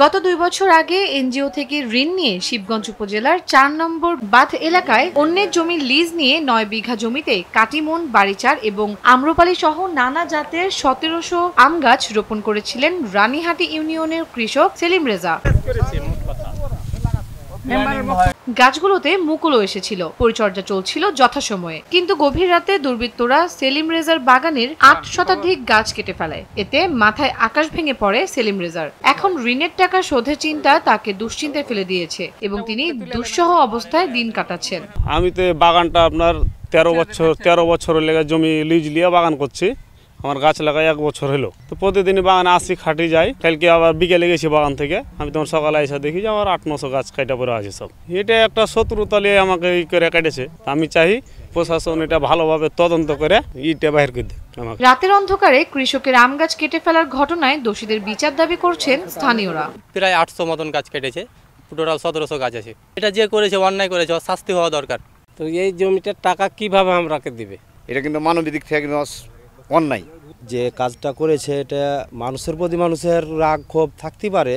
গত ২ বছর আগে এনজিও থেকে ঋণ নিয়ে শিবগঞ্জ উপজেলার ৪ নম্বর বাঁধ এলাকায় অন্যের জমি লিজ নিয়ে ৯ বিঘা জমিতে কাটিমন, বাড়িচার এবং আম্রপালি সহ নানা জাতের ১৭০০ আম গাছ রোপণ করেছিলেন রানীহাটি ইউনিয়নের কৃষক সেলিম রেজা। গাছগুলোতে মুকুলও এসেছিল, পরিচর্যা চলছিল যথাসময়ে, কিন্তু গভীর রাতে দুর্বৃত্তরা সেলিম রেজার বাগানের ৮ শতাধিক গাছ কেটে ফেলায়। এতে মাথায় আকাশ ভেঙে পড়ে সেলিম রেজার। এখন ঋণের টাকা শোধের চিন্তা তাকে দুশ্চিন্তায় ফেলে দিয়েছে এবং তিনি দুঃসহ অবস্থায় দিন কাটাচ্ছেন। আমি তো বাগানটা আপনার ১৩ বছর লেগে জমি লিজ লিয়ে বাগান করছি। আমার গাছ লাগাই ১ বছর হলো। তো প্রতিদিনই বাগানে আসি, খাটি যাই। কালকে আবার বিকেলে গেছি বাগান থেকে। আমি তখন সকালে এসে দেখি যে আমার ৮-৯০০ গাছ কাটা পড়ে আছে সব। এটা একটা শত্রুতা নিয়ে আমাকে ই করে কেটেছে। আমি চাই প্রশাসন এটা ভালোভাবে তদন্ত করে ইটা বাহির করে দেয়। রাতের অন্ধকারে কৃষকের আম গাছ কেটে ফেলার ঘটনায় দোষীদের বিচার দাবি করছেন স্থানীয়রা। প্রায় ৮০০ মতন গাছ কেটেছে, টোটাল ১৭০০ গাছ আছে। এটা যে করেছে অন্যায় করেছে, শাস্তি হওয়া দরকার। তো এই জমিটার টাকা কিভাবে আমরাকে দিবে? এটা কিন্তু মানবিক দিক থেকে অন্যায়। যে কাজটা করেছে এটা মানুষের প্রতি মানুষের রাগ ক্ষোভ থাকতে পারে,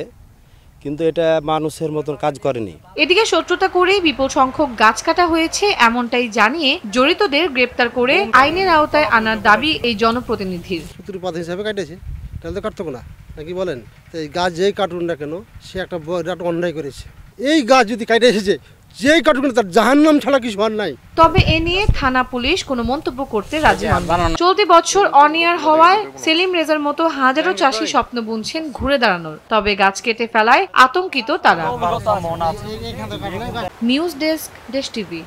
কিন্তু এটা মানুষের মতন কাজ করেনি। এদিকে শত্রুতা করে বিপুল সংখ্যক গাছ কাটা হয়েছে এমনটাই জানিয়ে জড়িতদের গ্রেপ্তার করে আইনের আওতায় আনার দাবি এই জনপ্রতিনিধির। শত্রুপাত হিসাবে কাটেছে, তাহলে তো কাটতো না নাকি বলেন? তো এই গাছ যেই কাটুন না কেন, সে একটা বিরাট অন্যায় করেছে। এই গাছ যদি কাটে এসেছে, যেই কাটুন তার জাহান্নাম ছাড়া কিছু আর নাই। তবে এ নিয়ে থানা পুলিশ কোনো মন্তব্য করতে রাজি নন। চলতি বছর অনিয়ার হওয়ায় সেলিম রেজার মতো হাজারো চাষি স্বপ্ন বুনছেন ঘুরে দাঁড়ানোর। তবে গাছ কেটে ফেলায় আতঙ্কিত তারা। নিউজ ডেস্ক, দেশ টিভি।